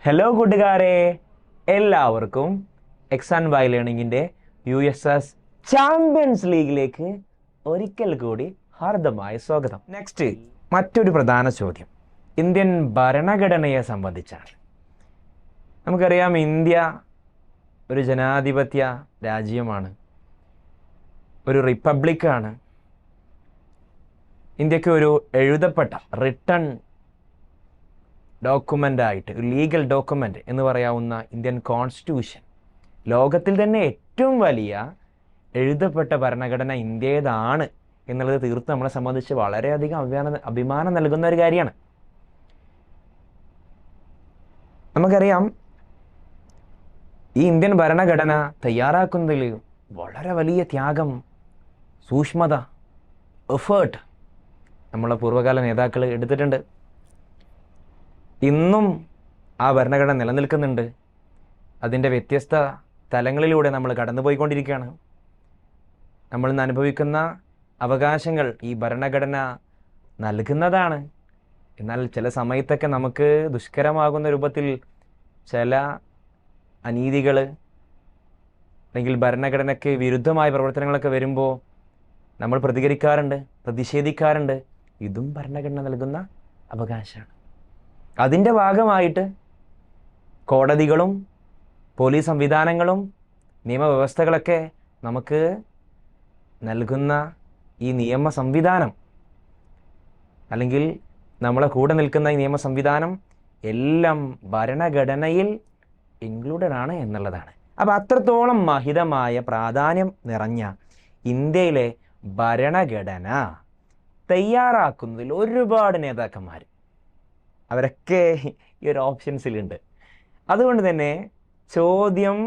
Hello കൂട്ടുകാരെ, എല്ലാവർക്കും X and Y ലേണിങ്ങിൻ്റെ USS ചാമ്പ്യൻസ് ലീഗിലേക്ക് ഒരിക്കൽ കൂടി ഹാർദമായ സ്വാഗതം. നെക്സ്റ്റ് മറ്റൊരു പ്രധാന ചോദ്യം ഇന്ത്യൻ ഭരണഘടനയെ സംബന്ധിച്ചാണ്. നമുക്കറിയാം, ഇന്ത്യ ഒരു ജനാധിപത്യ രാജ്യമാണ്, ഒരു റിപ്പബ്ലിക്കാണ്. ഇന്ത്യക്ക് ഒരു എഴുതപ്പെട്ട റിട്ടൺ ഡോക്യുമെൻ്റായിട്ട്, ഒരു ലീഗൽ ഡോക്യുമെൻ്റ് എന്ന് പറയാവുന്ന ഇന്ത്യൻ കോൺസ്റ്റിറ്റ്യൂഷൻ, ലോകത്തിൽ തന്നെ ഏറ്റവും വലിയ എഴുതപ്പെട്ട ഭരണഘടന ഇന്ത്യയുടേതാണ് എന്നുള്ളത് തീർത്ത് നമ്മളെ സംബന്ധിച്ച് വളരെയധികം അഭിമാനം നൽകുന്ന ഒരു കാര്യമാണ്. നമുക്കറിയാം, ഈ ഇന്ത്യൻ ഭരണഘടന തയ്യാറാക്കുന്നതിൽ വളരെ വലിയ ത്യാഗം, സൂക്ഷ്മത, എഫേർട്ട് നമ്മളെ പൂർവ്വകാല നേതാക്കൾ എടുത്തിട്ടുണ്ട്. ഇന്നും ആ ഭരണഘടന നിലനിൽക്കുന്നുണ്ട്. അതിൻ്റെ വ്യത്യസ്ത തലങ്ങളിലൂടെ നമ്മൾ കടന്നുപോയിക്കൊണ്ടിരിക്കുകയാണ്. നമ്മൾ ഇന്ന് അനുഭവിക്കുന്ന അവകാശങ്ങൾ ഈ ഭരണഘടന നൽകുന്നതാണ്. എന്നാൽ ചില സമയത്തൊക്കെ നമുക്ക് ദുഷ്കരമാകുന്ന രൂപത്തിൽ ചില അനീതികൾ അല്ലെങ്കിൽ ഭരണഘടനയ്ക്ക് വിരുദ്ധമായ പ്രവർത്തനങ്ങളൊക്കെ വരുമ്പോൾ നമ്മൾ പ്രതികരിക്കാറുണ്ട്, പ്രതിഷേധിക്കാറുണ്ട്. ഇതും ഭരണഘടന നൽകുന്ന അവകാശമാണ്. അതിൻ്റെ ഭാഗമായിട്ട് കോടതികളും പോലീസ് സംവിധാനങ്ങളും നിയമവ്യവസ്ഥകളൊക്കെ നമുക്ക് നൽകുന്ന ഈ നിയമ സംവിധാനം, അല്ലെങ്കിൽ നമ്മളെ കൂടെ നിൽക്കുന്ന ഈ നിയമ സംവിധാനം എല്ലാം ഭരണഘടനയിൽ ഇൻക്ലൂഡഡ് ആണ് എന്നുള്ളതാണ്. അപ്പോൾ അത്രത്തോളം മഹിതമായ പ്രാധാന്യം നിറഞ്ഞ ഇന്ത്യയിലെ ഭരണഘടന തയ്യാറാക്കുന്നതിൽ ഒരുപാട് നേതാക്കന്മാർ, അവരൊക്കെ ഈ ഒരു ഓപ്ഷൻസിലുണ്ട്. അതുകൊണ്ട് തന്നെ ചോദ്യം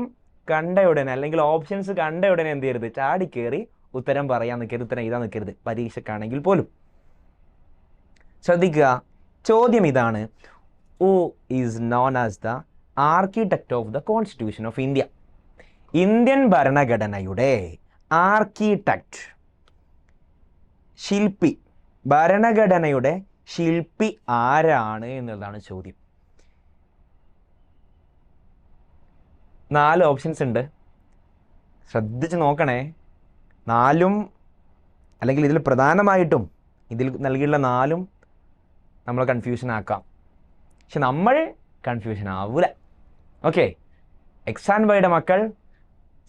കണ്ട ഉടനെ അല്ലെങ്കിൽ ഓപ്ഷൻസ് കണ്ട ഉടനെ എന്ത് ചെയ്യരുത്, ചാടിക്കേറി ഉത്തരം പറയാൻ നിൽക്കരുത്, ഉത്തരം എഴുതാൻ നിൽക്കരുത്, പരീക്ഷക്കാണെങ്കിൽ പോലും. ശ്രദ്ധിക്കുക, ചോദ്യം ഇതാണ്: who is known as the architect of the constitution of India? Indian ഭരണഘടനയുടെ ആർക്കിടെക്റ്റ്, ശില്പി, ഭരണഘടനയുടെ ശില്പി ആരാണ് എന്നുള്ളതാണ് ചോദ്യം. 4 ഓപ്ഷൻസ് ഉണ്ട്, ശ്രദ്ധിച്ച് നോക്കണേ. 4ഉം അല്ലെങ്കിൽ ഇതിൽ പ്രധാനമായിട്ടും ഇതിൽ നൽകിയുള്ള 4ഉം നമ്മൾ കൺഫ്യൂഷൻ ആക്കാം. പക്ഷെ നമ്മൾ കൺഫ്യൂഷൻ ആവൂല. ഓക്കെ, എക്സ് ആൻഡ് വൈയുടെ മക്കൾ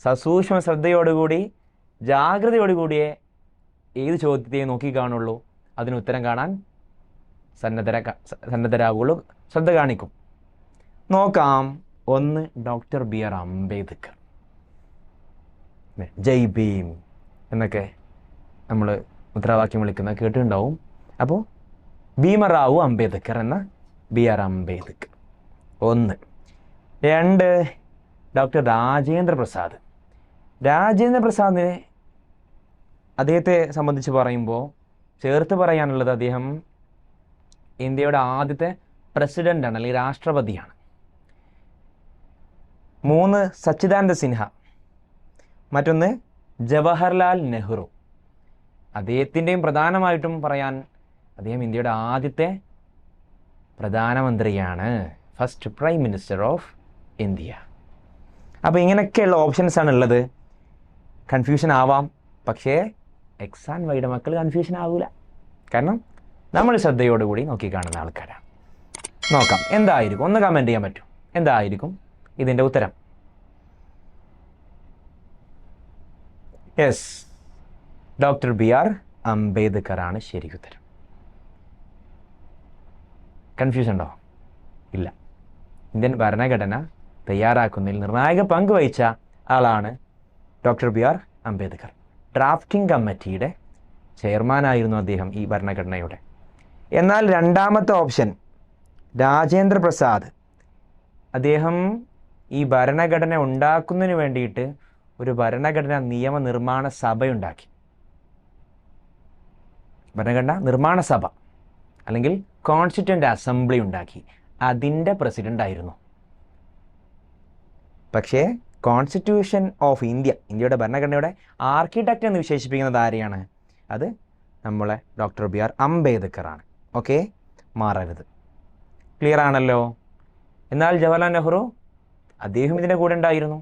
സസൂക്ഷ്മ ശ്രദ്ധയോടുകൂടി ജാഗ്രതയോടുകൂടിയേ ഏത് ചോദ്യത്തെയും നോക്കിക്കാണുള്ളൂ, അതിന് ഉത്തരം കാണാൻ സന്നദ്ധരാകുള്ളൂ, ശ്രദ്ധ കാണിക്കും. നോക്കാം. 1, ഡോക്ടർ BR അംബേദ്കർ. ജയ് ഭീം എന്നൊക്കെ നമ്മൾ മുദ്രാവാക്യം വിളിക്കുന്ന കേട്ടിട്ടുണ്ടാവും. അപ്പോൾ ഭീമറാവു അംബേദ്കർ എന്ന BR അംബേദ്കർ 1. 2, ഡോക്ടർ രാജേന്ദ്ര പ്രസാദ്. രാജേന്ദ്ര പ്രസാദിനെ, അദ്ദേഹത്തെ സംബന്ധിച്ച് പറയുമ്പോൾ ചേർത്ത് പറയാനുള്ളത്, അദ്ദേഹം ഇന്ത്യയുടെ ആദ്യത്തെ പ്രസിഡൻ്റാണ്, അല്ലെങ്കിൽ രാഷ്ട്രപതിയാണ്. 3, സച്ചിദാനന്ദ സിൻഹ. മറ്റൊന്ന് ജവഹർലാൽ നെഹ്റു. അദ്ദേഹത്തിൻ്റെയും പ്രധാനമായിട്ടും പറയാൻ, അദ്ദേഹം ഇന്ത്യയുടെ ആദ്യത്തെ പ്രധാനമന്ത്രിയാണ്, first prime minister of India. അപ്പോൾ ഇങ്ങനെയൊക്കെയുള്ള ഓപ്ഷൻസാണ് ഉള്ളത്. കൺഫ്യൂഷൻ ആവാം, പക്ഷേ എക്സ് ആൻഡ് വൈയുടെ മക്കൾ കൺഫ്യൂഷൻ ആവില്ല. കാരണം നമ്മൾ ശ്രദ്ധയോടുകൂടി നോക്കിക്കാണുന്ന ആൾക്കാരാണ്. നോക്കാം എന്തായിരിക്കും, ഒന്ന് കമൻറ്റ് ചെയ്യാൻ പറ്റും, എന്തായിരിക്കും ഇതിൻ്റെ ഉത്തരം? യെസ്, ഡോക്ടർ BR അംബേദ്കർ ആണ് ശരി ഉത്തരം. കൺഫ്യൂഷൻ ഉണ്ടോ? ഇല്ല. ഇന്ത്യൻ ഭരണഘടന തയ്യാറാക്കുന്നതിൽ നിർണായക പങ്ക് വഹിച്ച ആളാണ് ഡോക്ടർ BR അംബേദ്കർ. ഡ്രാഫ്റ്റിംഗ് കമ്മിറ്റിയുടെ ചെയർമാനായിരുന്നു അദ്ദേഹം ഈ ഭരണഘടനയുടെ. എന്നാൽ രണ്ടാമത്തെ ഓപ്ഷൻ രാജേന്ദ്ര പ്രസാദ്, അദ്ദേഹം ഈ ഭരണഘടന ഉണ്ടാക്കുന്നതിന് വേണ്ടിയിട്ട് ഒരു ഭരണഘടനാ നിയമനിർമ്മാണ സഭയുണ്ടാക്കി. ഭരണഘടനാ നിർമ്മാണ സഭ അല്ലെങ്കിൽ കോൺസ്റ്റിറ്റ്യൂവൻ്റ് അസംബ്ലി ഉണ്ടാക്കി. അതിൻ്റെ പ്രസിഡൻ്റ് ആയിരുന്നു. പക്ഷേ കോൺസ്റ്റിറ്റ്യൂഷൻ ഓഫ് ഇന്ത്യ, ഇന്ത്യയുടെ ഭരണഘടനയുടെ ആർക്കിടെക്റ്റ് എന്ന് വിശേഷിപ്പിക്കുന്നത് ആരെയാണ്? അത് നമ്മളെ ഡോക്ടർ BR അംബേദ്കർ ആണ്. ഓക്കെ, മാറരുത്. ക്ലിയർ ആണല്ലോ? എന്നാൽ ജവഹർലാൽ നെഹ്റു അദ്ദേഹം ഇതിൻ്റെ കൂടെ ഉണ്ടായിരുന്നു.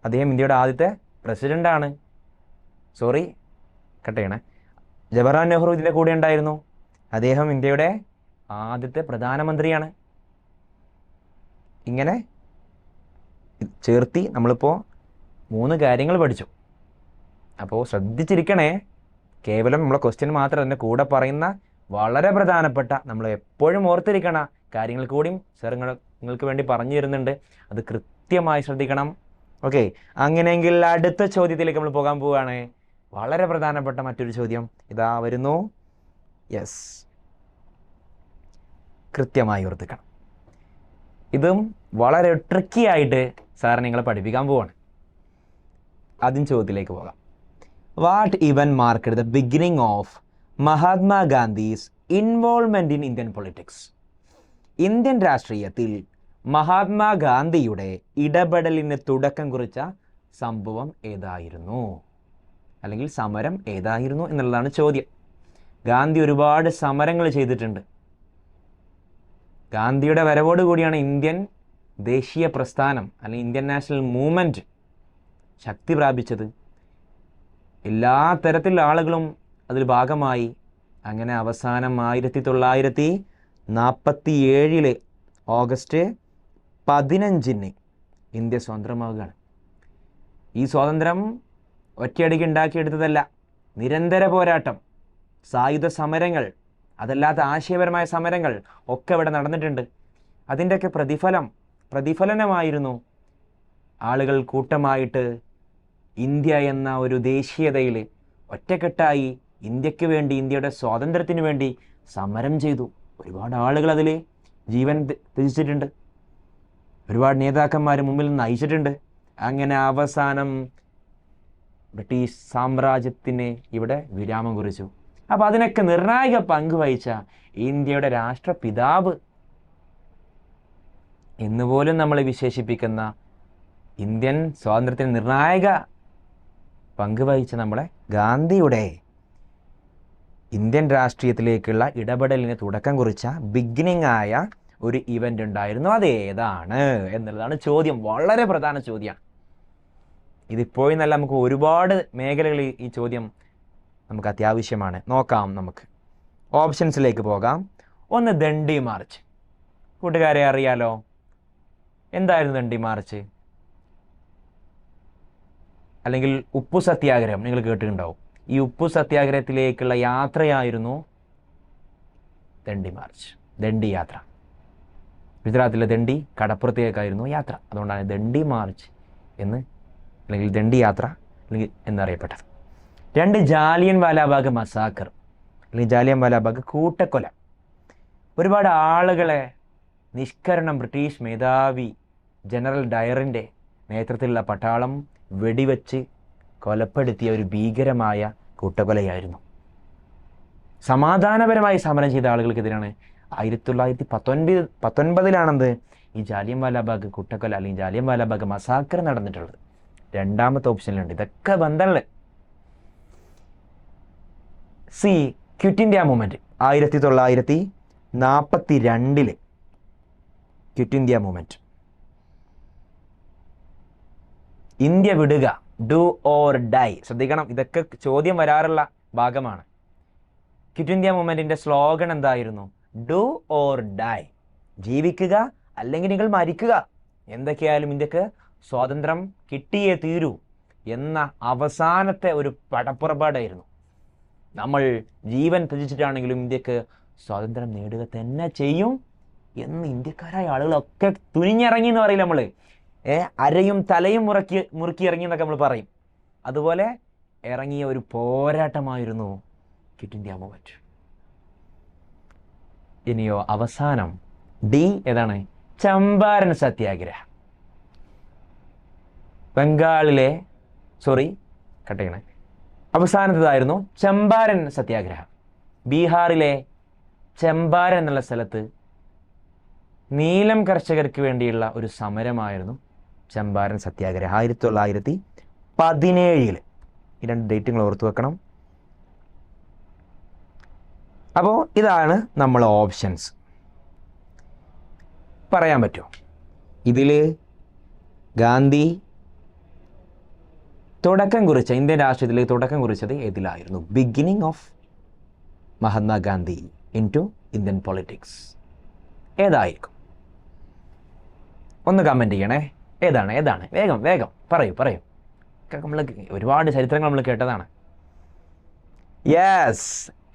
അദ്ദേഹം ഇന്ത്യയുടെ ആദ്യത്തെ പ്രസിഡൻ്റാണ്. കട്ട് ചെയ്യണേ. ജവഹർലാൽ നെഹ്റു ഇതിൻ്റെ കൂടെ ഉണ്ടായിരുന്നു. അദ്ദേഹം ഇന്ത്യയുടെ ആദ്യത്തെ പ്രധാനമന്ത്രിയാണ്. ഇങ്ങനെ ചേർത്തി നമ്മളിപ്പോൾ 3 കാര്യങ്ങൾ പഠിച്ചു. അപ്പോൾ ശ്രദ്ധിച്ചിരിക്കണേ. കേവലം നമ്മളെ ക്വസ്റ്റ്യൻ മാത്രം അതിൻ്റെ കൂടെ പറയുന്ന വളരെ പ്രധാനപ്പെട്ട നമ്മൾ എപ്പോഴും ഓർത്തിരിക്കണ കാര്യങ്ങൾ കൂടിയും സാർ നിങ്ങൾക്ക് വേണ്ടി പറഞ്ഞു തരുന്നുണ്ട്. അത് കൃത്യമായി ശ്രദ്ധിക്കണം. ഓക്കെ, അങ്ങനെയെങ്കിൽ അടുത്ത ചോദ്യത്തിലേക്ക് നമ്മൾ പോകാൻ പോവുകയാണ്. വളരെ പ്രധാനപ്പെട്ട മറ്റൊരു ചോദ്യം ഇതാ വരുന്നു. യെസ്, കൃത്യമായി ഓർത്തിക്കണം. ഇതും വളരെ ട്രിക്കി ആയിട്ട് സാർ നിങ്ങളെ പഠിപ്പിക്കാൻ പോവാണ്. ആദ്യം ചോദ്യത്തിലേക്ക് പോകാം. What event marked the beginning of മഹാത്മാഗാന്ധീസ് involvement in Indian politics? Indian രാഷ്ട്രീയത്തിൽ മഹാത്മാഗാന്ധിയുടെ ഇടപെടലിന് തുടക്കം കുറിച്ച സംഭവം ഏതായിരുന്നു, അല്ലെങ്കിൽ സമരം ഏതായിരുന്നു എന്നുള്ളതാണ് ചോദ്യം. ഗാന്ധി ഒരുപാട് സമരങ്ങൾ ചെയ്തിട്ടുണ്ട്. ഗാന്ധിയുടെ വരവോടുകൂടിയാണ് ഇന്ത്യൻ ദേശീയ പ്രസ്ഥാനം അല്ലെങ്കിൽ ഇന്ത്യൻ നാഷണൽ മൂവ്മെൻറ്റ് ശക്തി പ്രാപിച്ചത്. എല്ലാ തരത്തിലുള്ള ആളുകളും അതിൽ ഭാഗമായി. അങ്ങനെ അവസാനം 1947 ഓഗസ്റ്റ് 15 ഇന്ത്യ സ്വതന്ത്രമാവുകയാണ്. ഈ സ്വാതന്ത്ര്യം ഒറ്റയടിക്ക് ഉണ്ടാക്കിയെടുത്തതല്ല. നിരന്തര പോരാട്ടം, സായുധ സമരങ്ങൾ, അതല്ലാത്ത ആശയപരമായ സമരങ്ങൾ ഒക്കെ ഇവിടെ നടന്നിട്ടുണ്ട്. അതിൻ്റെയൊക്കെ പ്രതിഫലനമായിരുന്നു ആളുകൾ കൂട്ടമായിട്ട് ഇന്ത്യ എന്ന ഒരു ദേശീയതയിൽ ഒറ്റക്കെട്ടായി ഇന്ത്യക്ക് വേണ്ടി, ഇന്ത്യയുടെ സ്വാതന്ത്ര്യത്തിന് വേണ്ടി സമരം ചെയ്തു. ഒരുപാട് ആളുകൾ അതിൽ ജീവൻ ത്യജിച്ചിട്ടുണ്ട്. ഒരുപാട് നേതാക്കന്മാർ മുമ്പിൽ നിന്ന് നയിച്ചിട്ടുണ്ട്. അങ്ങനെ അവസാനം ബ്രിട്ടീഷ് സാമ്രാജ്യത്തിന് ഇവിടെ വിരാമം കുറിച്ചു. അപ്പോൾ അതിനൊക്കെ നിർണായക പങ്ക് വഹിച്ച ഇന്ത്യയുടെ രാഷ്ട്രപിതാവ് എന്നുപോലും നമ്മൾ വിശേഷിപ്പിക്കുന്ന, ഇന്ത്യൻ സ്വാതന്ത്ര്യത്തിന് നിർണായക പങ്ക് വഹിച്ച നമ്മളെ ഗാന്ധിയുടെ ഇന്ത്യൻ രാഷ്ട്രീയത്തിലേക്കുള്ള ഇടപെടലിന് തുടക്കം കുറിച്ച ബിഗിനിങ് ആയ ഒരു ഇവൻ്റ് ഉണ്ടായിരുന്നു. അതേതാണ് എന്നുള്ളതാണ് ചോദ്യം. വളരെ പ്രധാന ചോദ്യമാണ്. ഇതിപ്പോഴും നല്ല നമുക്ക് ഒരുപാട് മേഖലകളിൽ ഈ ചോദ്യം നമുക്ക് അത്യാവശ്യമാണ്. നോക്കാം, നമുക്ക് ഓപ്ഷൻസിലേക്ക് പോകാം. ഒന്ന്, ദണ്ഡി മാർച്ച്. കൂട്ടുകാരെ അറിയാലോ, എന്തായിരുന്നു ദണ്ഡി മാർച്ച്? അല്ലെങ്കിൽ ഉപ്പു സത്യാഗ്രഹം നിങ്ങൾ കേട്ടിട്ടുണ്ടാവും. ഈ ഉപ്പു സത്യാഗ്രഹത്തിലേക്കുള്ള യാത്രയായിരുന്നു ദണ്ഡി മാർച്ച്, ദണ്ഡി യാത്ര. ഗുജറാത്തിലെ ദണ്ഡി കടപ്പുറത്തേക്കായിരുന്നു യാത്ര. അതുകൊണ്ടാണ് ദണ്ഡി മാർച്ച് എന്ന്, അല്ലെങ്കിൽ ദണ്ഡി യാത്ര അല്ലെങ്കിൽ എന്നറിയപ്പെട്ടത്. 2, ജാലിയൻ വാലാബാഗ് മസാക്കർ, അല്ലെങ്കിൽ ജാലിയൻ വാലാബാഗ് കൂട്ടക്കൊല. ഒരുപാട് ആളുകളെ നിഷ്കരണം ബ്രിട്ടീഷ് മേധാവി ജനറൽ ഡയറിൻ്റെ നേതൃത്വത്തിലുള്ള പട്ടാളം വെടിവെച്ച് കൊലപ്പെടുത്തിയ ഒരു ഭീകരമായ കൂട്ടക്കൊലയായിരുന്നു. സമാധാനപരമായി സമരം ചെയ്ത ആളുകൾക്കെതിരാണ് 1919 ഈ ജാലിയൻ വാലാബാഗ് കൂട്ടക്കൊല അല്ലെങ്കിൽ ജാലിയൻ വാലാബാഗ് മസാക്കർ നടന്നിട്ടുള്ളത്. 2ാമത്തെ ഓപ്ഷനിലുണ്ട്. ഇതൊക്കെ ബന്ധമുള്ള. C, quit India movement. 1942 quit India movement. India വിടുക, ഡു ഓർ ഡൈ. ശ്രദ്ധിക്കണം, ഇതൊക്കെ ചോദ്യം വരാറുള്ള ഭാഗമാണ്. ക്വിറ്റ് ഇന്ത്യ മൂവ്മെൻറ്റിൻ്റെ സ്ലോഗൻ എന്തായിരുന്നു? Do or die. ജീവിക്കുക അല്ലെങ്കിൽ നിങ്ങൾ മരിക്കുക, എന്തൊക്കെയായാലും ഇന്ത്യക്ക് സ്വാതന്ത്ര്യം കിട്ടിയേ തീരൂ എന്ന അവസാനത്തെ ഒരു പടപ്പുറപ്പാടായിരുന്നു. നമ്മൾ ജീവൻ ത്യജിച്ചിട്ടാണെങ്കിലും ഇന്ത്യക്ക് സ്വാതന്ത്ര്യം നേടുക തന്നെ ചെയ്യും എന്ന് ഇന്ത്യക്കാരായ ആളുകളൊക്കെ തുനിഞ്ഞിറങ്ങി എന്ന് പറയില്ല നമ്മൾ. അരയും തലയും മുറുക്കി ഇറങ്ങി എന്നൊക്കെ നമ്മൾ പറയും. അതുപോലെ ഇറങ്ങിയ ഒരു പോരാട്ടമായിരുന്നു ക്വിറ്റ് ഇന്ത്യ മൂവ്മെൻറ്റ്. ഇനിയോ അവസാനം ഡി ഏതാണ്? ചമ്പാരൻ സത്യാഗ്രഹം. ബംഗാളിലെ അവസാനത്തേതായിരുന്നു ചമ്പാരൻ സത്യാഗ്രഹം. ബീഹാറിലെ ചമ്പാരൻ എന്നുള്ള സ്ഥലത്ത് നീലം കർഷകർക്ക് വേണ്ടിയുള്ള ഒരു സമരമായിരുന്നു ചമ്പാരൻ സത്യാഗ്രഹം. 1917. ഈ 2 ഡേറ്റുകൾ ഓർത്തു വെക്കണം. അപ്പോൾ ഇതാണ് നമ്മൾ ഓപ്ഷൻസ്. പറയാൻ പറ്റുമോ? ഇതിൽ ഗാന്ധി തുടക്കം കുറിച്ച ഇന്ത്യൻ രാഷ്ട്രീയത്തിലേക്ക് തുടക്കം കുറിച്ചത് ഏതിലായിരുന്നു? Beginning of Mahatma Gandhi in to Indian politics ഏതായിരിക്കും? ഒന്ന് കമൻറ്റ് ചെയ്യണേ. ഏതാണ്? വേഗം പറയൂ. നമ്മൾ ഒരുപാട് ചരിത്രങ്ങൾ നമ്മൾ കേട്ടതാണ്. യെസ്,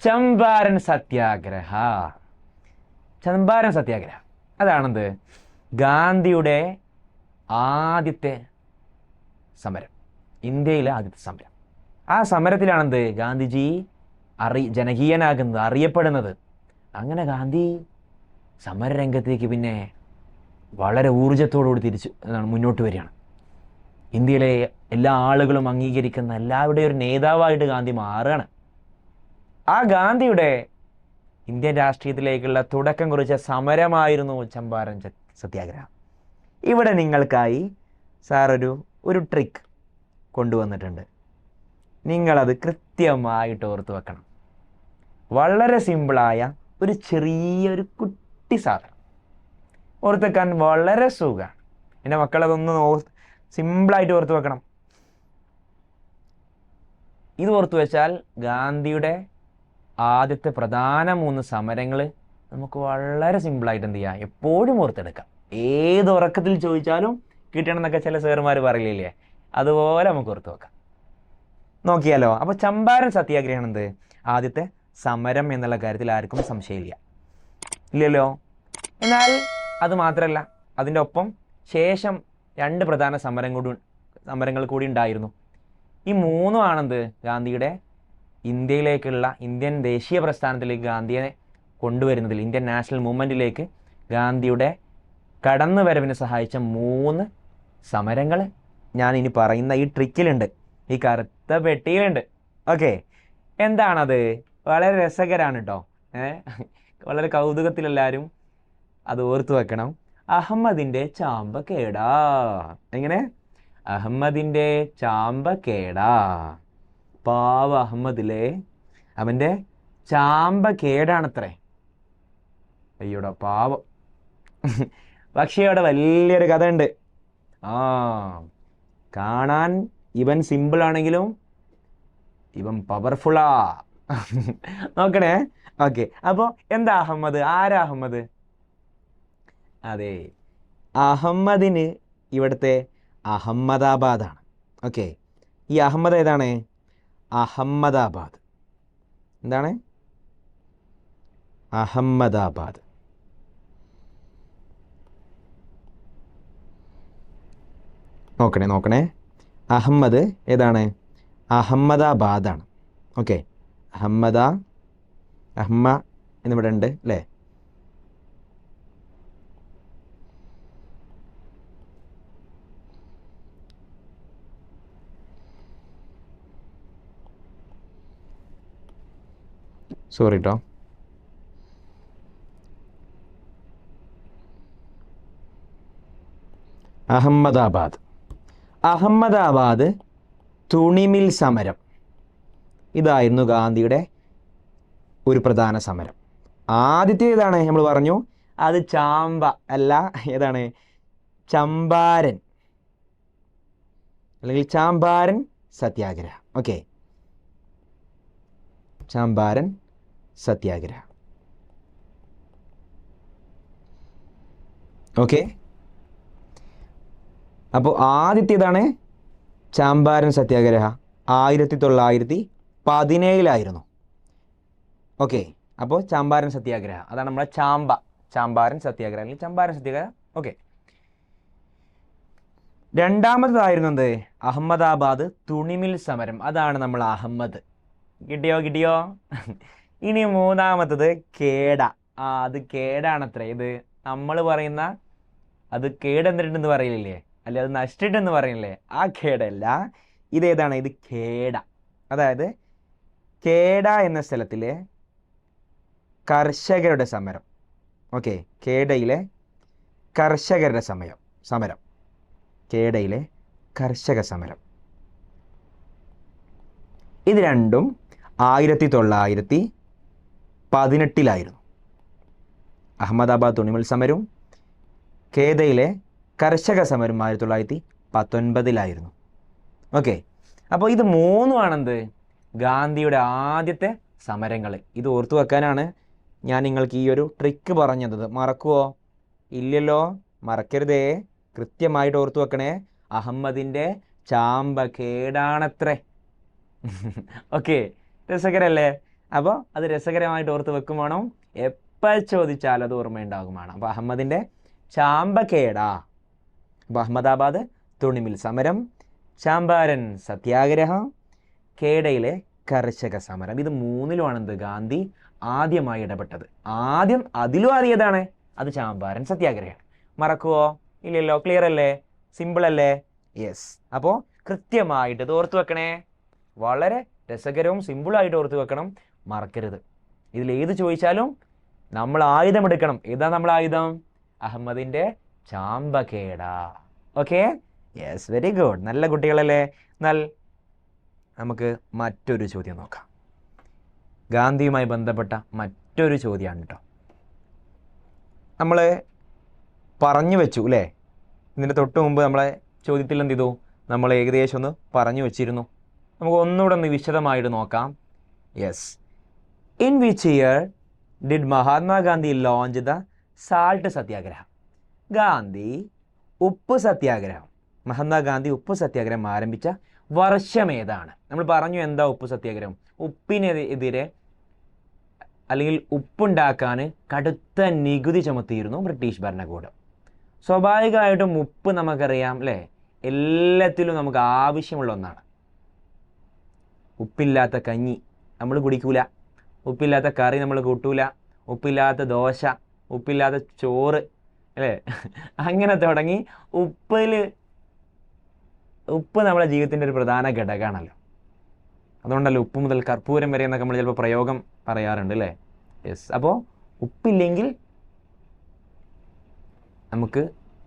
ചമ്പാരൻ സത്യാഗ്രഹ. അതാണെന്ത്? ഗാന്ധിയുടെ ആദ്യത്തെ സമരം, ഇന്ത്യയിലെ ആദ്യത്തെ സമരം. ആ സമരത്തിലാണെന്ത് ഗാന്ധിജി ജനകീയനാകുന്നത്, അറിയപ്പെടുന്നത്. അങ്ങനെ ഗാന്ധി സമരരംഗത്തേക്ക് പിന്നെ വളരെ ഊർജ്ജത്തോടുകൂടി മുന്നോട്ട് വരികയാണ്. ഇന്ത്യയിലെ എല്ലാ ആളുകളും അംഗീകരിക്കുന്ന എല്ലാവരുടെയും ഒരു നേതാവായിട്ട് ഗാന്ധി മാറുകയാണ്. ആ ഗാന്ധിയുടെ ഇന്ത്യൻ രാഷ്ട്രീയത്തിലേക്കുള്ള തുടക്കം കുറിച്ച സമരമായിരുന്നു ചമ്പാരൻ സത്യാഗ്രഹം. ഇവിടെ നിങ്ങൾക്കായി സാർ ഒരു ട്രിക്ക് കൊണ്ടുവന്നിട്ടുണ്ട്. നിങ്ങളത് കൃത്യമായിട്ട് ഓർത്ത് വെക്കണം. വളരെ സിമ്പിളായ ഒരു ചെറിയൊരു കുട്ടി സാധനം ഓർത്ത് വെക്കാൻ വളരെ സുഖമാണ്. എൻ്റെ മക്കളതൊന്ന് സിമ്പിളായിട്ട് ഓർത്ത് വെക്കണം. ഇത് ഓർത്ത് വെച്ചാൽ ഗാന്ധിയുടെ ആദ്യത്തെ പ്രധാന 3 സമരങ്ങൾ നമുക്ക് വളരെ സിമ്പിളായിട്ട് എന്ത് ചെയ്യാം, എപ്പോഴും ഓർത്തെടുക്കാം. ഏത് ഉറക്കത്തിൽ ചോദിച്ചാലും കിട്ടണമെന്നൊക്കെ ചില സാറുമാർ പറയില്ലേ, അതുപോലെ നമുക്ക് ഓർത്ത് വെക്കാം. നോക്കിയാലോ? അപ്പോൾ ചമ്പാരൻ സത്യാഗ്രഹം എന്ത്? ആദ്യത്തെ സമരം എന്നുള്ള കാര്യത്തിൽ ആർക്കും സംശയമില്ല, ഇല്ലല്ലോ. എന്നാൽ അത് മാത്രമല്ല, അതിൻ്റെ ഒപ്പം ശേഷം 2 പ്രധാന സമരങ്ങൾ കൂടി ഉണ്ടായിരുന്നു. ഈ 3 ആണെന്ത് ഗാന്ധിയുടെ ഇന്ത്യയിലേക്കുള്ള, ഇന്ത്യൻ ദേശീയ പ്രസ്ഥാനത്തിലേക്ക് ഗാന്ധിയെ കൊണ്ടുവരുന്നതിൽ, ഇന്ത്യൻ നാഷണൽ മൂവ്മെൻറ്റിലേക്ക് ഗാന്ധിയുടെ കടന്നുവരവിനെ സഹായിച്ച 3 സമരങ്ങൾ ഞാൻ ഇനി പറയുന്ന ഈ ട്രിക്കിലുണ്ട്, ഈ കറുത്ത പെട്ടിയിലുണ്ട്. ഓക്കെ, എന്താണത്? വളരെ രസകരമാണ് കേട്ടോ. വളരെ കൗതുകത്തിലെല്ലാവരും അത് ഓർത്തു വെക്കണം. അഹമ്മദിൻ്റെ ചാമ്പക്കേടാ. എങ്ങനെ? അഹമ്മദിൻ്റെ ചാമ്പക്കേടാ. പാവ അഹമ്മദിലെ, അവൻ്റെ ചാമ്പക്കേടാണത്രേ. അയ്യോടാ പാവം. പക്ഷേ അവിടെ വലിയൊരു കഥ ഉണ്ട്. കാണാൻ ഇവൻ സിമ്പിൾ ആണെങ്കിലും ഇവൻ പവർഫുള്ളാ. നോക്കണേ. ഓക്കെ, അപ്പോൾ എന്താ അഹമ്മദ്? ആരാ അഹമ്മദ്? അതെ, അഹമ്മദിന് ഇവിടുത്തെ അഹമ്മദാബാദാണ്. ഓക്കെ, ഈ അഹമ്മദ് ഏതാണ്? അഹമ്മദാബാദ്. എന്താണ്? അഹമ്മദാബാദ്. നോക്കണേ. അഹമ്മദ് ഏതാണ്? അഹമ്മദാബാദാണ്. ഓക്കെ, അഹമ്മ എന്നിവിടെ ഉണ്ട് അല്ലേ? സോറി കേട്ടോ. അഹമ്മദാബാദ് തുണിമിൽ സമരം ഇതായിരുന്നു ഗാന്ധിയുടെ ഒരു പ്രധാന സമരം. ആദ്യത്തെ ഏതാണ് നമ്മൾ പറഞ്ഞു? അത് ഏതാണ്? ചമ്പാരൻ അല്ലെങ്കിൽ ചാമ്പാരൻ സത്യാഗ്രഹം. ഓക്കെ, ചമ്പാരൻ സത്യാഗ്രഹം. ഓക്കെ, അപ്പോൾ ആദ്യത്തേതാണ് ചമ്പാരൻ സത്യാഗ്രഹ. 1917 ഓക്കെ, അപ്പോൾ ചമ്പാരൻ സത്യാഗ്രഹ അതാണ് നമ്മളെ ചമ്പാരൻ സത്യാഗ്രഹം അല്ലെങ്കിൽ ചമ്പാരൻ സത്യാഗ്രഹം. ഓക്കെ, രണ്ടാമതായിരുന്നു എന്ത്? അഹമ്മദാബാദ് തുണിമിൽ സമരം. അതാണ് നമ്മൾ അഹമ്മദ്. കിട്ടിയോ? ഇനി മൂന്നാമത്തത് കേട. അത് കേടാണത്രേ. ഇത് നമ്മൾ പറയുന്ന അത് കേടെന്നിട്ടെന്ന് പറയില്ലേ, അല്ലെ അത് നശിച്ചിട്ടെന്ന് പറയില്ലേ, ആ കേടല്ല. ഇതേതാണ്? ഇത് കേട. അതായത് കേട എന്ന സ്ഥലത്തിലെ കർഷകരുടെ സമരം. ഓക്കെ, കേടയിലെ കർഷകരുടെ സമരം. കേടയിലെ കർഷക സമരം. ഇത് രണ്ടും 1918 അഹമ്മദാബാദ് തുണിമിൽ സമരവും കേദയിലെ കർഷക സമരം 1919 ഓക്കെ. അപ്പോൾ ഇത് മൂന്നുമാണെന്ത് ഗാന്ധിയുടെ ആദ്യത്തെ സമരങ്ങൾ. ഇത് ഓർത്തു വെക്കാനാണ് ഞാൻ നിങ്ങൾക്ക് ഈ ഒരു ട്രിക്ക് പറഞ്ഞത്. മറക്കുവോ? ഇല്ലല്ലോ, മറക്കരുതേ. കൃത്യമായിട്ട് ഓർത്തു വെക്കണേ. അഹമ്മദിൻ്റെ ചാമ്പ കേടാണത്രേ. ഓക്കെ, രസകരല്ലേ? അപ്പോൾ അത് രസകരമായിട്ട് ഓർത്ത് വെക്കും വേണം. എപ്പോൾ ചോദിച്ചാൽ അത് ഓർമ്മയുണ്ടാകും വേണം. അപ്പോൾ അഹമ്മദിൻ്റെ ചാമ്പ കേടാ. അപ്പോൾ അഹമ്മദാബാദ് തുണിമിൽ സമരം, ചാമ്പാരൻ സത്യാഗ്രഹം, കേഡയിലെ കർഷക സമരം. ഇത് മൂന്നിലുമാണെന്ത് ഗാന്ധി ആദ്യമായി ഇടപെട്ടത്. അതിലും ആദ്യതാണ് അത് ചാമ്പാരൻ സത്യാഗ്രഹമാണ്. മറക്കുവോ? ഇല്ലല്ലോ. ക്ലിയർ അല്ലേ? സിമ്പിൾ അല്ലേ? യെസ്. അപ്പോൾ കൃത്യമായിട്ട് ഇത് ഓർത്ത് വെക്കണേ. വളരെ രസകരവും സിമ്പിളായിട്ട് ഓർത്ത് വെക്കണം. മറക്കരുത്. ഇതിലേത് ചോദിച്ചാലും നമ്മൾ ആയുധം എടുക്കണം. ഏതാ നമ്മൾ ആയുധം? അഹമ്മദിൻ്റെ ചാമ്പകേട. Okay, yes, very good. നല്ല കുട്ടികളല്ലേ? എന്നാൽ നമുക്ക് മറ്റൊരു ചോദ്യം നോക്കാം. ഗാന്ധിയുമായി ബന്ധപ്പെട്ട മറ്റൊരു ചോദ്യമാണ് കേട്ടോ. നമ്മൾ പറഞ്ഞു വെച്ചു അല്ലേ? ഇതിൻ്റെ തൊട്ട് മുമ്പ് നമ്മളെ ചോദ്യത്തിൽ എന്ത് ചെയ്തു? നമ്മൾ ഏകദേശം ഒന്ന് പറഞ്ഞു വെച്ചിരുന്നു. നമുക്ക് ഒന്നുകൂടെ ഒന്ന് വിശദമായിട്ട് നോക്കാം. Yes. In which year did Mahatma Gandhi launch the salt സത്യാഗ്രഹം? ഗാന്ധി ഉപ്പ് സത്യാഗ്രഹം, മഹാത്മാഗാന്ധി ഉപ്പ് സത്യാഗ്രഹം ആരംഭിച്ച വർഷം ഏതാണ്? നമ്മൾ പറഞ്ഞു എന്താ ഉപ്പ് സത്യാഗ്രഹം? ഉപ്പിനെതിരെ അല്ലെങ്കിൽ ഉപ്പുണ്ടാക്കാൻ കടുത്ത നികുതി ചുമത്തിയിരുന്നു ബ്രിട്ടീഷ് ഭരണകൂടം. സ്വാഭാവികമായിട്ടും ഉപ്പ് നമുക്കറിയാം അല്ലേ, എല്ലാത്തിലും നമുക്ക് ആവശ്യമുള്ള ഒന്നാണ്. ഉപ്പില്ലാത്ത കഞ്ഞി നമ്മൾ കുടിക്കൂല, ഉപ്പില്ലാത്ത കറി നമ്മൾ കൂട്ടൂല, ഉപ്പില്ലാത്ത ദോശ, ഉപ്പില്ലാത്ത ചോറ് അല്ലേ, അങ്ങനെ തുടങ്ങി ഉപ്പ് നമ്മുടെ ജീവിതത്തിൻ്റെ ഒരു പ്രധാന ഘടകമാണല്ലോ. അതുകൊണ്ടല്ലോ ഉപ്പ് മുതൽ കർപ്പൂരം വരെ എന്നൊക്കെ നമ്മൾ ചിലപ്പോൾ പ്രയോഗം പറയാറുണ്ട് അല്ലേ? യെസ്. അപ്പോൾ ഉപ്പില്ലെങ്കിൽ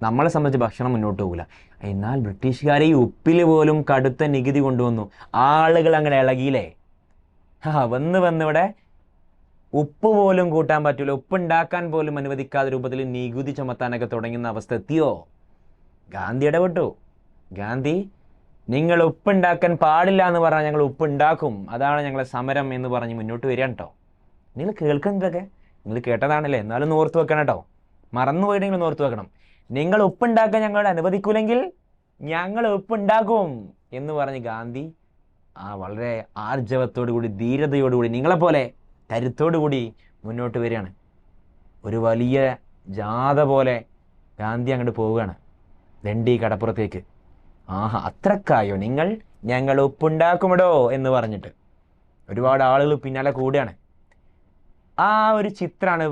നമ്മളെ സംബന്ധിച്ച് ഭക്ഷണം മുന്നോട്ട് പോകില്ല. എന്നാൽ ബ്രിട്ടീഷുകാരെ ഈ ഉപ്പിൽ പോലും കടുത്ത നികുതി കൊണ്ടുവന്നു. ആളുകൾ അങ്ങനെ ഇളകിയില്ലേ? വന്ന് ഇവിടെ ഉപ്പ് പോലും കൂട്ടാൻ പറ്റില്ല, ഉപ്പുണ്ടാക്കാൻ പോലും അനുവദിക്കാത്ത രൂപത്തിൽ നികുതി ചുമത്താനൊക്കെ തുടങ്ങുന്ന അവസ്ഥ എത്തിയോ? ഗാന്ധി ഇടപെട്ടു. ഗാന്ധി, നിങ്ങൾ ഉപ്പുണ്ടാക്കാൻ പാടില്ല എന്ന് പറഞ്ഞാൽ ഞങ്ങൾ ഉപ്പുണ്ടാക്കും, അതാണ് ഞങ്ങളെ സമരം എന്ന് പറഞ്ഞ് മുന്നോട്ട് വരികയാണ് കേട്ടോ. നിങ്ങൾ കേൾക്കുന്നതൊക്കെ നിങ്ങൾ കേട്ടതാണല്ലേ, എന്നാലും ഒന്ന് ഓർത്ത് വെക്കണം കേട്ടോ. മറന്നുപോയിട്ടെങ്കിൽ ഒന്ന് ഓർത്ത് വെക്കണം. നിങ്ങൾ ഉപ്പുണ്ടാക്കാൻ ഞങ്ങൾ അനുവദിക്കൂലെങ്കിൽ ഞങ്ങൾ ഉപ്പുണ്ടാക്കും എന്ന് പറഞ്ഞ് ഗാന്ധി വളരെ ആർജവത്തോടുകൂടി ധീരതയോടുകൂടി നിങ്ങളെപ്പോലെ കരുത്തോടുകൂടി മുന്നോട്ട് വരികയാണ്. ഒരു വലിയ ജാഥ പോലെ ഗാന്ധി അങ്ങോട്ട് പോവുകയാണ് ദണ്ഡി കടപ്പുറത്തേക്ക്. അത്രക്കായോ നിങ്ങൾ? ഞങ്ങൾ ഉപ്പുണ്ടാക്കുമിടോ എന്ന് പറഞ്ഞിട്ട് ഒരുപാട് ആളുകൾ പിന്നാലെ കൂടുകയാണ്. ആ ഒരു ചിത്രമാണ്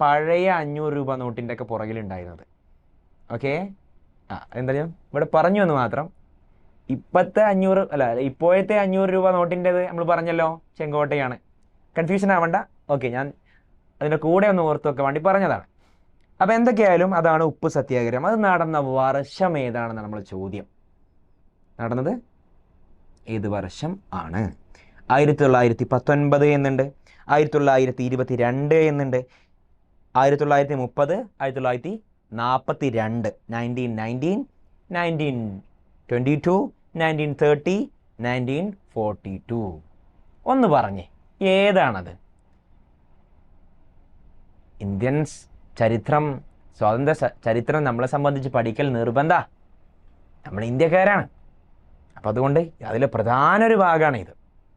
പഴയ 500 രൂപ നോട്ടിൻ്റെ ഒക്കെ പുറകിലുണ്ടായിരുന്നത്. ഓക്കെ, എന്തായാലും ഇവിടെ പറഞ്ഞു എന്ന് മാത്രം. ഇപ്പോഴത്തെ 500 രൂപ നോട്ടിൻ്റെത് നമ്മൾ പറഞ്ഞല്ലോ ചെങ്കോട്ടയാണ്. കൺഫ്യൂഷൻ ആവണ്ട. ഓക്കെ, ഞാൻ അതിൻ്റെ കൂടെ ഒന്ന് ഓർത്ത് വെക്കാൻ വേണ്ടി പറഞ്ഞതാണ്. അപ്പോൾ എന്തൊക്കെയായാലും അതാണ് ഉപ്പ് സത്യാഗ്രഹം. അത് നടന്ന വർഷം ഏതാണെന്ന് നമ്മൾ ചോദ്യം. നടന്നത് ഏത് വർഷം ആണ്? 1919 എന്നുണ്ട്, 1922 എന്നുണ്ട്, 1930, 1942, 1919, 1922, 1930, 1942. ഒന്ന് പറഞ്ഞേ, ഏതാണത്? ഇന്ത്യൻ ചരിത്രം, സ്വാതന്ത്ര്യ ചരിത്രം നമ്മളെ സംബന്ധിച്ച് പഠിക്കൽ നിർബന്ധ. നമ്മൾ ഇന്ത്യക്കാരാണ്. അപ്പം അതുകൊണ്ട് അതിലെ പ്രധാന ഒരു ഭാഗമാണ് ഇത്.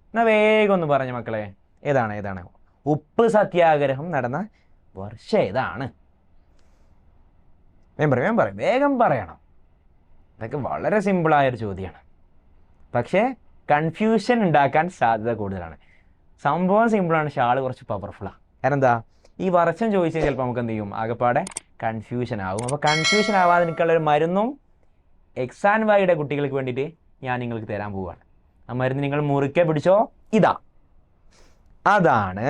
എന്നാൽ വേഗം ഒന്ന് പറഞ്ഞ മക്കളെ, ഏതാണ് ഉപ്പ് സത്യാഗ്രഹം നടന്ന വർഷം ഏതാണ്? വേഗം പറയണം. ഇതൊക്കെ വളരെ സിമ്പിളായൊരു ചോദ്യമാണ്, പക്ഷേ കൺഫ്യൂഷൻ ഉണ്ടാക്കാൻ സാധ്യത കൂടുതലാണ്. സംഭവം സിമ്പിളാണ്, പക്ഷേ ആൾ കുറച്ച് പവർഫുള്ളാണ്. കാരണം എന്താ, ഈ വർഷം ചോദിച്ചാൽ ചിലപ്പോൾ നമുക്ക് എന്ത് ചെയ്യും, ആകെപ്പാടെ കൺഫ്യൂഷൻ ആകും. അപ്പോൾ കൺഫ്യൂഷൻ ആവാതിരിക്കാനുള്ളൊരു മരുന്നും എക്സാം വായിയുടെ കുട്ടികൾക്ക് വേണ്ടിയിട്ട് ഞാൻ നിങ്ങൾക്ക് തരാൻ പോവുകയാണ്. ആ മരുന്ന് നിങ്ങൾ മുറുക്കെ പിടിച്ചോ. അതാണ്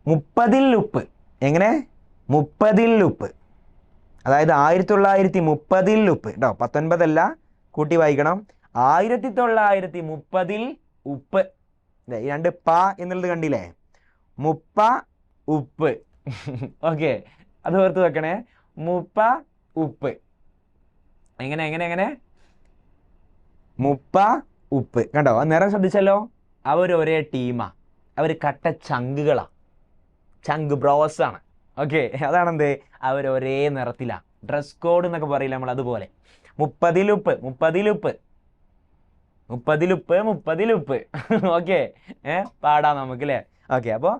30-ൽ ഉപ്പ്. എങ്ങനെ? 30-ൽ ഉപ്പ്. അതായത് 1930-ൽ ഉപ്പ് കേട്ടോ, 19 അല്ല, കൂട്ടി വായിക്കണം. 1930-ൽ ഉപ്പ്. ഈ 2 പ എന്നുള്ളത് കണ്ടില്ലേ? ഉപ്പ്. ഓക്കെ, അത് ഓർത്ത് വെക്കണേ. മുപ്പ ഉപ്പ്. എങ്ങനെ മുപ്പ ഉപ്പ്. കണ്ടോ ആ നിറം ശ്രദ്ധിച്ചല്ലോ. അവരൊരേ ടീമാ, അവർ കട്ട ചങ്കുകളാ, ചങ്ക് ബ്രോസാണ്. ഓക്കെ, അതാണെന്ത്, അവരൊരേ നിറത്തിലാണ്. ഡ്രസ് കോഡ് എന്നൊക്കെ പറയില്ല നമ്മൾ, അതുപോലെ. മുപ്പതിലുപ്പ്. ഓക്കെ, പാടാം നമുക്ക് അല്ലേ. ഓക്കെ, അപ്പോൾ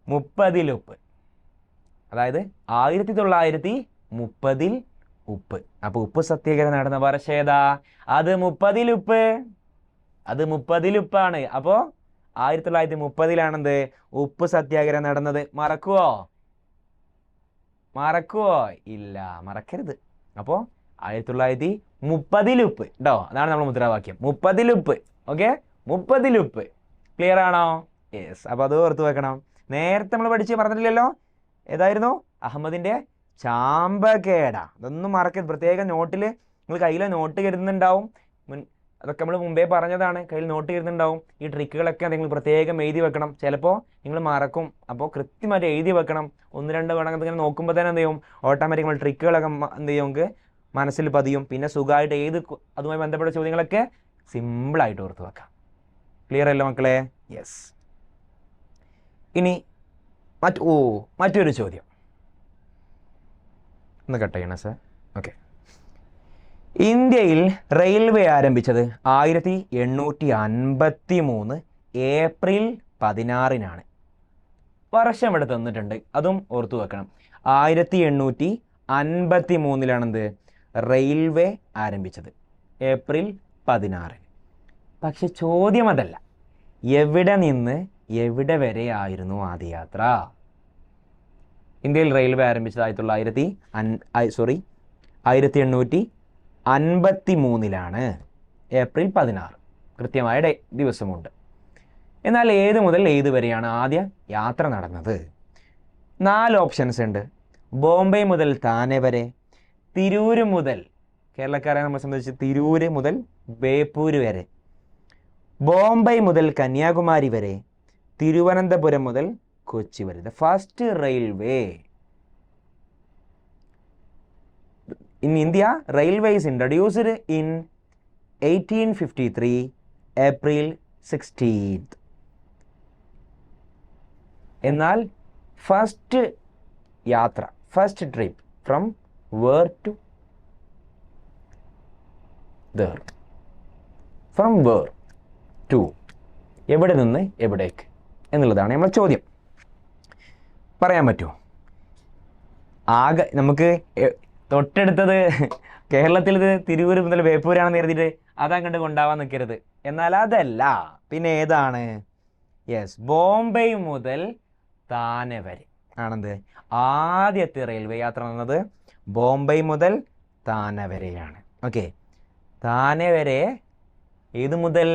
30 അതായത് 1930 ഉപ്പ്. അപ്പൊ ഉപ്പ് സത്യാഗ്രഹം നടന്ന വർഷം ഏതാ? അത് 30 ഉപ്പാണ്. അപ്പോ 1930 ഉപ്പ് സത്യാഗ്രഹം നടന്നത്. മറക്കുവോ? ഇല്ല, മറക്കരുത്. അപ്പോ 1930 ഉപ്പ് കേട്ടോ, അതാണ് നമ്മൾ മുദ്രാവാക്യം. 30 ഉപ്പ്. ഓക്കെ, 30 ഉപ്പ്. ക്ലിയർ ആണോ? യെസ്. അപ്പൊ അത് ഓർത്ത് വെക്കണം. നേരത്തെ നമ്മൾ പഠിച്ച് പറഞ്ഞിട്ടില്ലല്ലോ, ഏതായിരുന്നു? അഹമ്മദിന്റെ ചാമ്പക്കേട. അതൊന്നും മറക്കരുത്. പ്രത്യേകം നോട്ടിൽ നിങ്ങൾ കയ്യിലെ നോട്ട് കരുതുന്നുണ്ടാവും. അതൊക്കെ നമ്മൾ മുമ്പേ പറഞ്ഞതാണ്. കയ്യിൽ നോട്ട് കരുതുന്നുണ്ടാവും. ഈ ട്രിക്കുകളൊക്കെ നിങ്ങൾ പ്രത്യേകം എഴുതി വെക്കണം. ചിലപ്പോൾ നിങ്ങൾ മറക്കും. അപ്പോൾ കൃത്യമായിട്ട് എഴുതി വെക്കണം. 1-2 വേണമെങ്കിൽ ഇങ്ങനെ നോക്കുമ്പോൾ തന്നെ എന്ത് ചെയ്യും, ഓട്ടോമാറ്റിക് നമ്മൾ ട്രിക്കുകളൊക്കെ എന്ത് ചെയ്യും, നമുക്ക് മനസ്സിൽ പതിയും. പിന്നെ സുഖമായിട്ട് അതുമായി ബന്ധപ്പെട്ട ചോദ്യങ്ങളൊക്കെ സിമ്പിളായിട്ട് ഓർത്ത് വെക്കാം. ക്ലിയർ അല്ലേ മക്കളെ? യെസ്. ഇനി മറ്റൊരു ചോദ്യം ഒന്ന് കട്ട് ചെയ്യണം സാർ. ഓക്കെ, ഇന്ത്യയിൽ റെയിൽവേ ആരംഭിച്ചത് 1853 ഏപ്രിൽ 16 വർഷം ഇവിടെ തന്നിട്ടുണ്ട്, അതും ഓർത്തു വെക്കണം. 1853 റെയിൽവേ ആരംഭിച്ചത്, ഏപ്രിൽ 16. പക്ഷെ ചോദ്യം അതല്ല, എവിടെ നിന്ന് എവിടെ വരെ ആയിരുന്നു ആദ്യ യാത്ര? ഇന്ത്യയിൽ റെയിൽവേ ആരംഭിച്ചത് 1853 ഏപ്രിൽ 16, കൃത്യമായ ദിവസമുണ്ട്. എന്നാൽ ഏത് മുതൽ ഏത് വരെയാണ് ആദ്യ യാത്ര നടന്നത്? 4 ഓപ്ഷൻസ് ഉണ്ട്. ബോംബെ മുതൽ താനെ വരെ, തിരൂര് മുതൽ, കേരളക്കാരെ നമ്മളെ സംബന്ധിച്ച് തിരൂര് മുതൽ ബേപ്പൂര് വരെ, ബോംബെ മുതൽ കന്യാകുമാരി വരെ, തിരുവനന്തപുരം മുതൽ കൊച്ചി വരെ. The first railway in India, railway is introduced in 1853 April 16th. എന്നാൽ ഫസ്റ്റ് യാത്ര, first trip from where to there, from where to, എവിടെ നിന്ന് എവിടേക്ക് എന്നുള്ളതാണ് നമ്മളെ ചോദ്യം. പറയാൻ പറ്റുമോ? ആകെ നമുക്ക് തൊട്ടടുത്തത് കേരളത്തിൽ ഇത് തിരൂർ മുതൽ ബേപ്പൂരാണെന്ന് കരുതിയിട്ട് അതങ്ങോട്ട് കൊണ്ടാവാൻ നിൽക്കരുത്. എന്നാൽ അതല്ല, പിന്നെ ഏതാണ്? യെസ്, ബോംബെ മുതൽ താനെ വരെ ആണെന്ത് ആദ്യത്തെ റെയിൽവേ യാത്ര നടന്നത്. ബോംബെ മുതൽ താനെ വരെയാണ്. ഓക്കെ, താനെ വരെ ഏത് മുതൽ?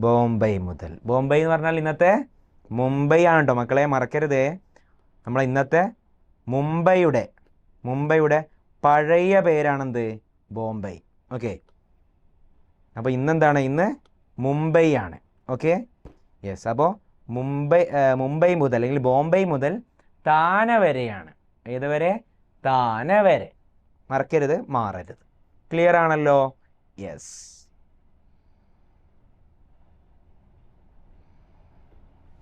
ബോംബെ മുതൽ. ബോംബെ എന്ന് പറഞ്ഞാൽ ഇന്നത്തെ മുംബൈ ആണ് കേട്ടോ മക്കളെ, മറക്കരുതേ. നമ്മളെ ഇന്നത്തെ മുംബൈയുടെ പഴയ പേരാണെന്ത്? ബോംബെ. ഓക്കെ, അപ്പോൾ ഇന്നെന്താണ്? ഇന്ന് മുംബൈ ആണ്. Okay, yes. അപ്പോൾ മുംബൈ മുതൽ അല്ലെങ്കിൽ ബോംബെ മുതൽ താനെ വരെയാണ്. ഏതുവരെ? താനെ വരെ. മറക്കരുത്, മാറരുത്. ക്ലിയർ ആണല്ലോ? യെസ്.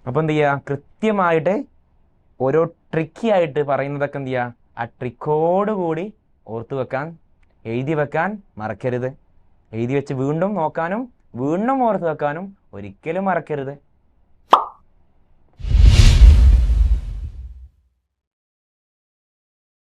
അപ്പോൾ എന്ത് ചെയ്യുക, കൃത്യമായിട്ട് ഓരോ ട്രിക്കി ആയിട്ട് പറയുന്നതൊക്കെ എന്ത് ചെയ്യുക, ആ ട്രിക്കോട് കൂടി ഓർത്തു വെക്കാൻ, എഴുതി വെക്കാൻ മറക്കരുത്. എഴുതി വെച്ച് വീണ്ടും നോക്കാനും വീണ്ടും ഓർത്ത് വെക്കാനും ഒരിക്കലും മറക്കരുത്.